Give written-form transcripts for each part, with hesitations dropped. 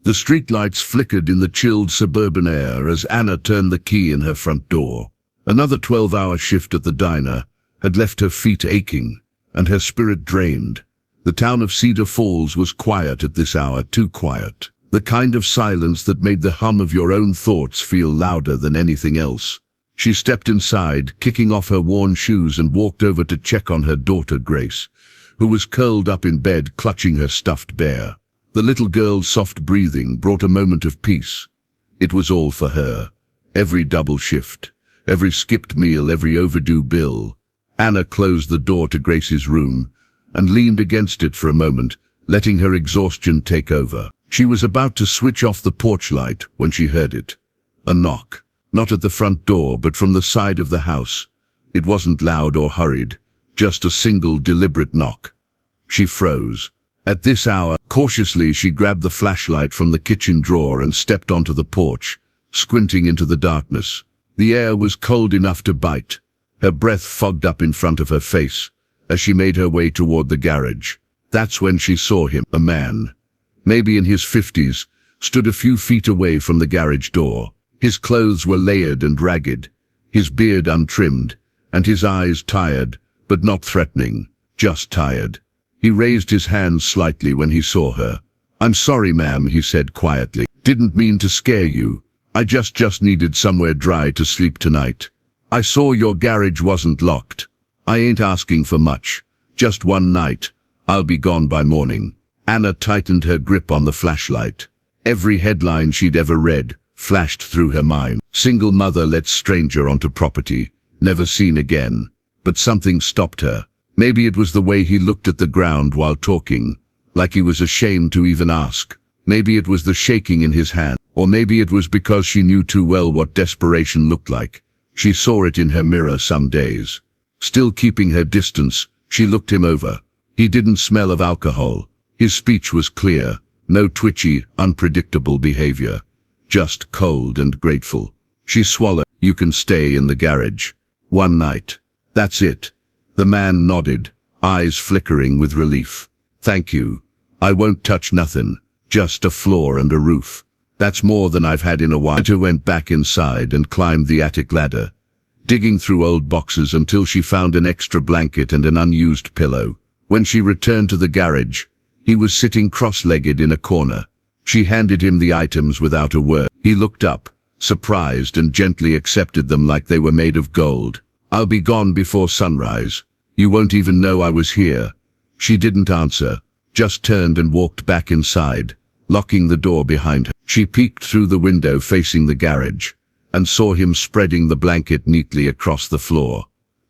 The streetlights flickered in the chilled suburban air as Anna turned the key in her front door. Another 12-hour shift at the diner had left her feet aching and her spirit drained. The town of Cedar Falls was quiet at this hour, too quiet. The kind of silence that made the hum of your own thoughts feel louder than anything else. She stepped inside, kicking off her worn shoes, and walked over to check on her daughter Grace, who was curled up in bed clutching her stuffed bear. The little girl's soft breathing brought a moment of peace. It was all for her. Every double shift, every skipped meal, every overdue bill. Anna closed the door to Grace's room and leaned against it for a moment, letting her exhaustion take over. She was about to switch off the porch light when she heard it. A knock. Not at the front door, but from the side of the house. It wasn't loud or hurried, just a single deliberate knock. She froze. At this hour, cautiously she grabbed the flashlight from the kitchen drawer and stepped onto the porch, squinting into the darkness. The air was cold enough to bite. Her breath fogged up in front of her face as she made her way toward the garage. That's when she saw him, a man, maybe in his 50s, stood a few feet away from the garage door. His clothes were layered and ragged, his beard untrimmed, and his eyes tired, but not threatening, just tired. He raised his hands slightly when he saw her. "I'm sorry, ma'am," he said quietly. "Didn't mean to scare you. I just needed somewhere dry to sleep tonight. I saw your garage wasn't locked. I ain't asking for much. Just one night. I'll be gone by morning." Anna tightened her grip on the flashlight. Every headline she'd ever read flashed through her mind. Single mother lets stranger onto property, never seen again. But something stopped her. Maybe it was the way he looked at the ground while talking, like he was ashamed to even ask. Maybe it was the shaking in his hand, or maybe it was because she knew too well what desperation looked like. She saw it in her mirror some days. Still keeping her distance, she looked him over. He didn't smell of alcohol. His speech was clear, no twitchy, unpredictable behavior. Just cold and grateful. She swallowed. "You can stay in the garage. One night. That's it." The man nodded, eyes flickering with relief. "Thank you. I won't touch nothing. Just a floor and a roof. That's more than I've had in a while." She went back inside and climbed the attic ladder, digging through old boxes until she found an extra blanket and an unused pillow. When she returned to the garage, he was sitting cross-legged in a corner. She handed him the items without a word. He looked up, surprised, and gently accepted them like they were made of gold. "I'll be gone before sunrise. You won't even know I was here." She didn't answer, just turned and walked back inside, locking the door behind her. She peeked through the window facing the garage, and saw him spreading the blanket neatly across the floor,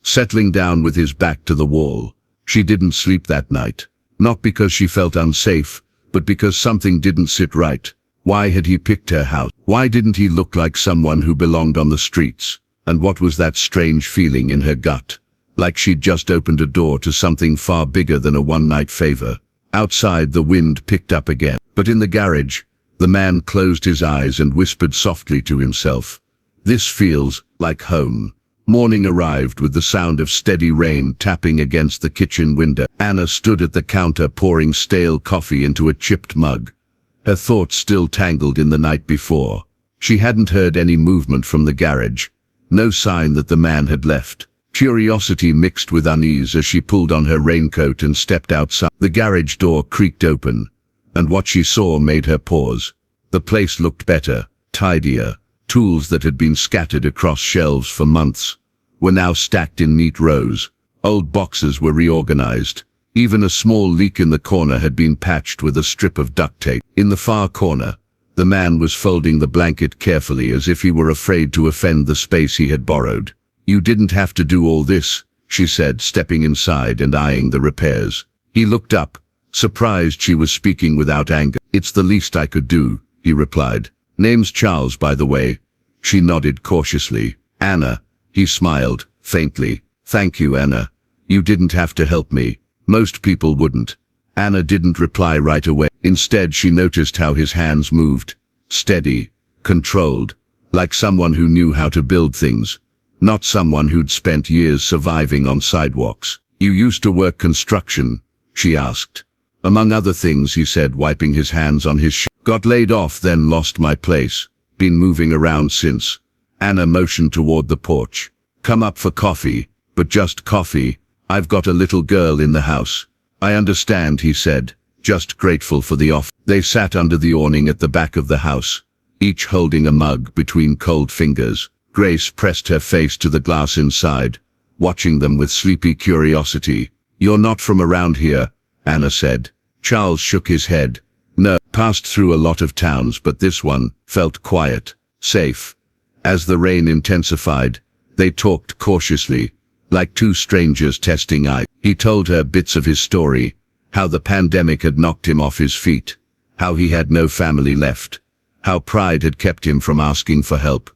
settling down with his back to the wall. She didn't sleep that night, not because she felt unsafe, but because something didn't sit right. Why had he picked her house? Why didn't he look like someone who belonged on the streets? And what was that strange feeling in her gut? Like she'd just opened a door to something far bigger than a one-night favor. Outside, the wind picked up again. But in the garage, the man closed his eyes and whispered softly to himself, "This feels like home." Morning arrived with the sound of steady rain tapping against the kitchen window. Anna stood at the counter pouring stale coffee into a chipped mug, her thoughts still tangled in the night before. She hadn't heard any movement from the garage, no sign that the man had left. Curiosity mixed with unease as she pulled on her raincoat and stepped outside. The garage door creaked open, and what she saw made her pause. The place looked better, tidier. Tools that had been scattered across shelves for months were now stacked in neat rows. Old boxes were reorganized. Even a small leak in the corner had been patched with a strip of duct tape. In the far corner, the man was folding the blanket carefully as if he were afraid to offend the space he had borrowed. "You didn't have to do all this," she said, stepping inside and eyeing the repairs. He looked up, surprised she was speaking without anger. "It's the least I could do," he replied. "Name's Charles, by the way." She nodded cautiously. "Anna," he smiled, faintly. "Thank you, Anna. You didn't have to help me. Most people wouldn't." Anna didn't reply right away. Instead, she noticed how his hands moved. Steady, controlled, like someone who knew how to build things, not someone who'd spent years surviving on sidewalks. "You used to work construction?" she asked. "Among other things," he said, wiping his hands on his Got laid off, then lost my place. Been moving around since. Anna motioned toward the porch. Come up for coffee, but just coffee. I've got a little girl in the house. I understand, he said, just grateful for the offer. They sat under the awning at the back of the house, each holding a mug between cold fingers. Grace pressed her face to the glass inside, watching them with sleepy curiosity. You're not from around here, Anna said. Charles shook his head. No, passed through a lot of towns, but this one felt quiet, safe. As the rain intensified, they talked cautiously, like two strangers testing ice. He told her bits of his story, how the pandemic had knocked him off his feet, how he had no family left, how pride had kept him from asking for help.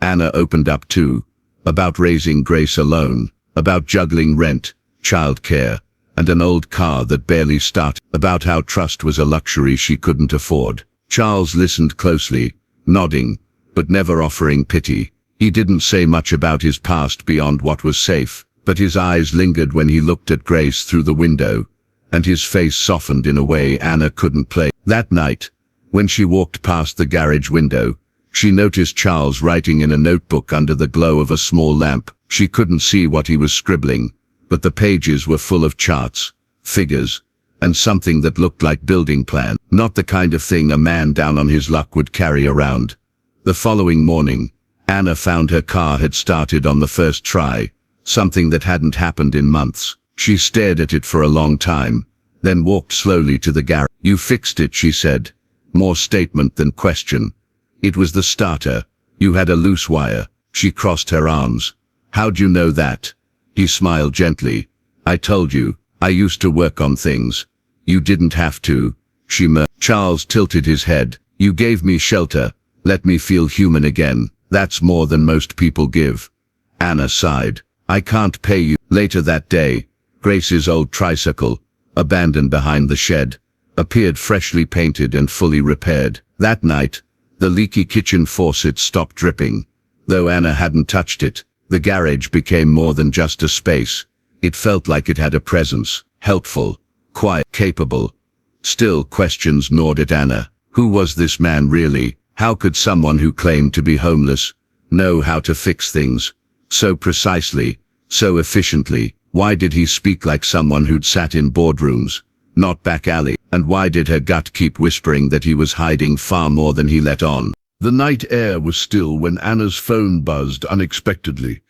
Anna opened up too, about raising Grace alone, about juggling rent, childcare, and an old car that barely started, about how trust was a luxury she couldn't afford. Charles listened closely, nodding, but never offering pity. He didn't say much about his past beyond what was safe, but his eyes lingered when he looked at Grace through the window, and his face softened in a way Anna couldn't play. That night, when she walked past the garage window, she noticed Charles writing in a notebook under the glow of a small lamp. She couldn't see what he was scribbling, but the pages were full of charts, figures, and something that looked like building plan. Not the kind of thing a man down on his luck would carry around. The following morning, Anna found her car had started on the first try, something that hadn't happened in months. She stared at it for a long time, then walked slowly to the garage. You fixed it, she said, more statement than question. It was the starter. You had a loose wire. She crossed her arms. How'd you know that? He smiled gently. I told you, I used to work on things. You didn't have to. She murmured. Charles tilted his head. You gave me shelter. Let me feel human again. That's more than most people give. Anna sighed. I can't pay you. Later that day, Grace's old tricycle, abandoned behind the shed, appeared freshly painted and fully repaired. That night, the leaky kitchen faucet stopped dripping. Though Anna hadn't touched it, the garage became more than just a space. It felt like it had a presence, helpful, quiet, capable. Still, questions gnawed at Anna. Who was this man really? How could someone who claimed to be homeless know how to fix things so precisely, so efficiently? Why did he speak like someone who'd sat in boardrooms, not back alley? And why did her gut keep whispering that he was hiding far more than he let on? The night air was still when Anna's phone buzzed unexpectedly.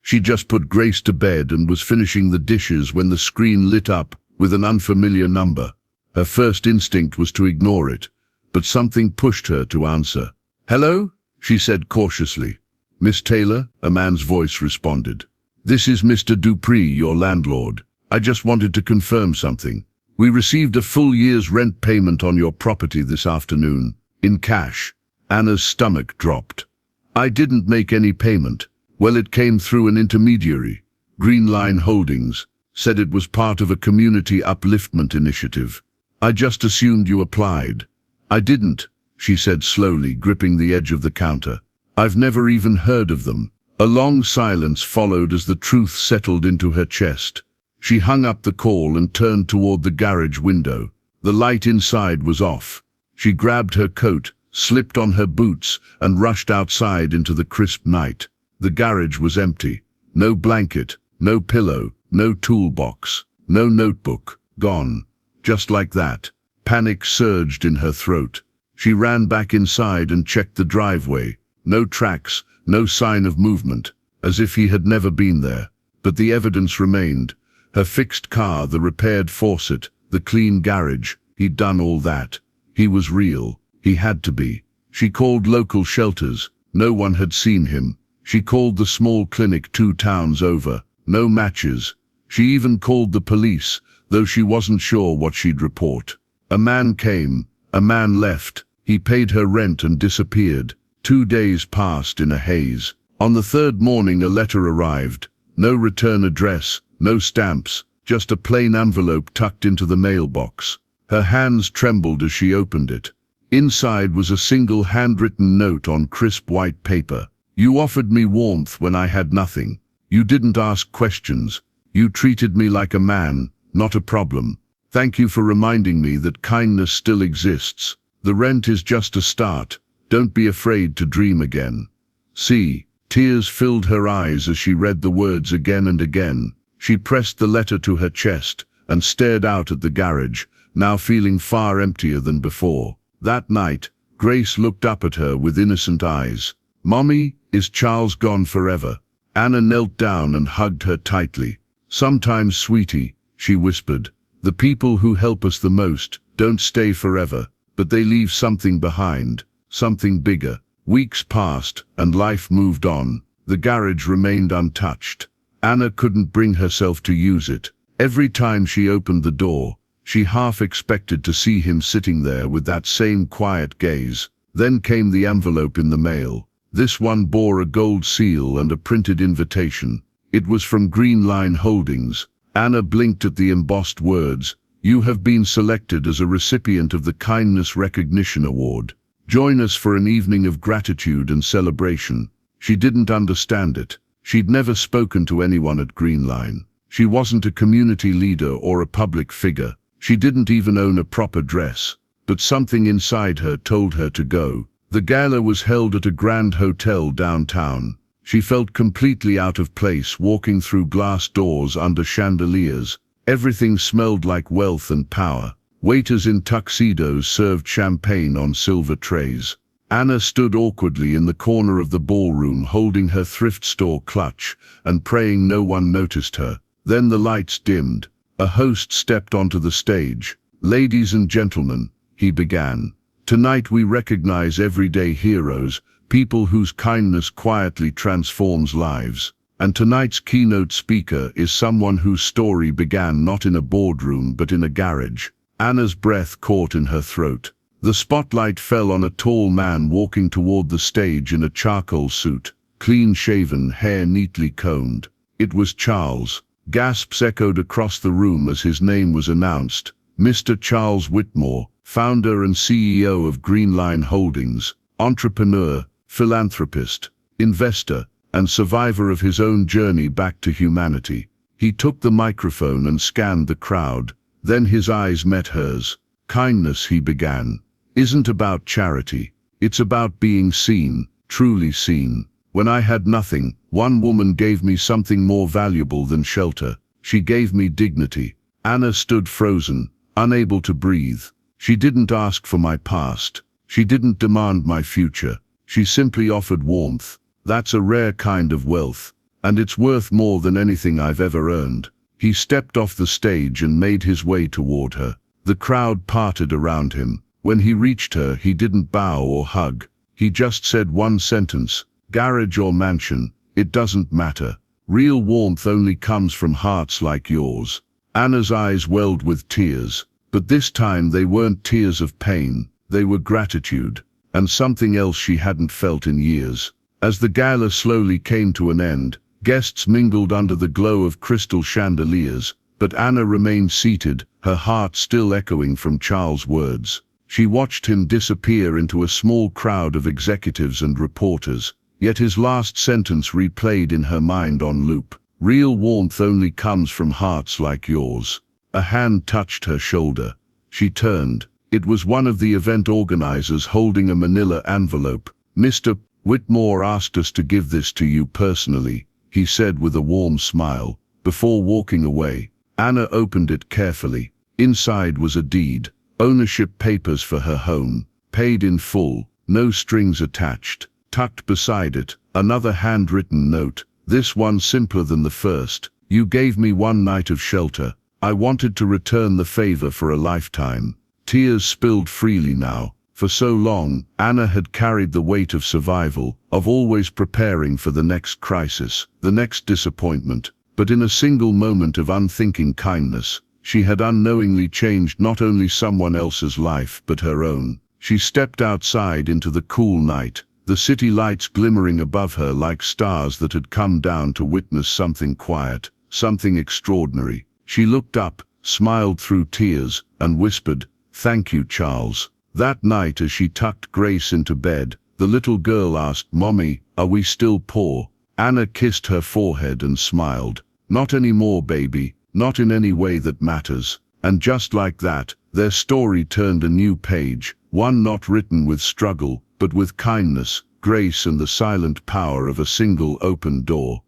She just put Grace to bed and was finishing the dishes when the screen lit up with an unfamiliar number. Her first instinct was to ignore it, but something pushed her to answer. Hello? She said cautiously. Miss Taylor, a man's voice responded. This is Mr. Dupree, your landlord. I just wanted to confirm something. We received a full year's rent payment on your property this afternoon, in cash. Anna's stomach dropped. I didn't make any payment. Well, it came through an intermediary. Green Line Holdings said it was part of a community upliftment initiative. I just assumed you applied. I didn't, she said slowly, gripping the edge of the counter. I've never even heard of them. A long silence followed as the truth settled into her chest. She hung up the call and turned toward the garage window. The light inside was off. She grabbed her coat, slipped on her boots, and rushed outside into the crisp night. The garage was empty. No blanket, no pillow, no toolbox, no notebook. Gone. Just like that. Panic surged in her throat. She ran back inside and checked the driveway. No tracks, no sign of movement, as if he had never been there. But the evidence remained. Her fixed car, the repaired faucet, the clean garage. He'd done all that. He was real. He had to be. She called local shelters. No one had seen him. She called the small clinic 2 towns over. No matches. She even called the police, though she wasn't sure what she'd report. A man came. A man left. He paid her rent and disappeared. 2 days passed in a haze. On the 3rd morning a letter arrived. No return address, no stamps, just a plain envelope tucked into the mailbox. Her hands trembled as she opened it. Inside was a single handwritten note on crisp white paper. You offered me warmth when I had nothing. You didn't ask questions. You treated me like a man, not a problem. Thank you for reminding me that kindness still exists. The rent is just a start. Don't be afraid to dream again. See, tears filled her eyes as she read the words again and again. She pressed the letter to her chest and stared out at the garage, now feeling far emptier than before. That night, Grace looked up at her with innocent eyes. "Mommy, is Charles gone forever?" Anna knelt down and hugged her tightly. "Sometimes, sweetie," she whispered, "the people who help us the most don't stay forever, but they leave something behind, something bigger." Weeks passed, and life moved on. The garage remained untouched. Anna couldn't bring herself to use it. Every time she opened the door, she half expected to see him sitting there with that same quiet gaze. Then came the envelope in the mail. This one bore a gold seal and a printed invitation. It was from Green Line Holdings. Anna blinked at the embossed words, "You have been selected as a recipient of the Kindness Recognition Award. Join us for an evening of gratitude and celebration." She didn't understand it. She'd never spoken to anyone at Green Line. She wasn't a community leader or a public figure. She didn't even own a proper dress. But something inside her told her to go. The gala was held at a grand hotel downtown. She felt completely out of place walking through glass doors under chandeliers. Everything smelled like wealth and power. Waiters in tuxedos served champagne on silver trays. Anna stood awkwardly in the corner of the ballroom holding her thrift store clutch and praying no one noticed her. Then the lights dimmed. A host stepped onto the stage. "Ladies and gentlemen," he began, "tonight we recognize everyday heroes, people whose kindness quietly transforms lives. And tonight's keynote speaker is someone whose story began not in a boardroom but in a garage." Anna's breath caught in her throat. The spotlight fell on a tall man walking toward the stage in a charcoal suit, clean-shaven, hair neatly combed. It was Charles. Gasps echoed across the room as his name was announced. Mr. Charles Whitmore, founder and CEO of Green Line Holdings, entrepreneur, philanthropist, investor, and survivor of his own journey back to humanity. He took the microphone and scanned the crowd. Then his eyes met hers. "Kindness," he began, "isn't about charity. It's about being seen, truly seen. When I had nothing, one woman gave me something more valuable than shelter. She gave me dignity." Anna stood frozen, unable to breathe. She didn't ask for my past. She didn't demand my future. She simply offered warmth. That's a rare kind of wealth, and it's worth more than anything I've ever earned. He stepped off the stage and made his way toward her. The crowd parted around him. When he reached her, he didn't bow or hug. He just said one sentence, "Garage or mansion, it doesn't matter. Real warmth only comes from hearts like yours." Anna's eyes welled with tears, but this time they weren't tears of pain. They were gratitude, and something else she hadn't felt in years. As the gala slowly came to an end, guests mingled under the glow of crystal chandeliers, but Anna remained seated, her heart still echoing from Charles' words. She watched him disappear into a small crowd of executives and reporters, yet his last sentence replayed in her mind on loop. "Real warmth only comes from hearts like yours." A hand touched her shoulder. She turned. It was one of the event organizers holding a manila envelope. "Mr. Whitmore asked us to give this to you personally," he said with a warm smile. Before walking away, Anna opened it carefully. Inside was a deed, ownership papers for her home, paid in full, no strings attached. Tucked beside it, another handwritten note, this one simpler than the first. "You gave me one night of shelter. I wanted to return the favor for a lifetime." Tears spilled freely now. For so long, Anna had carried the weight of survival, of always preparing for the next crisis, the next disappointment. But in a single moment of unthinking kindness, she had unknowingly changed not only someone else's life but her own. She stepped outside into the cool night, the city lights glimmering above her like stars that had come down to witness something quiet, something extraordinary. She looked up, smiled through tears, and whispered, "Thank you, Charles." That night, as she tucked Grace into bed, the little girl asked, "Mommy, are we still poor?" Anna kissed her forehead and smiled. "Not anymore, baby, not in any way that matters." And just like that, their story turned a new page, one not written with struggle, but with kindness, grace, and the silent power of a single open door.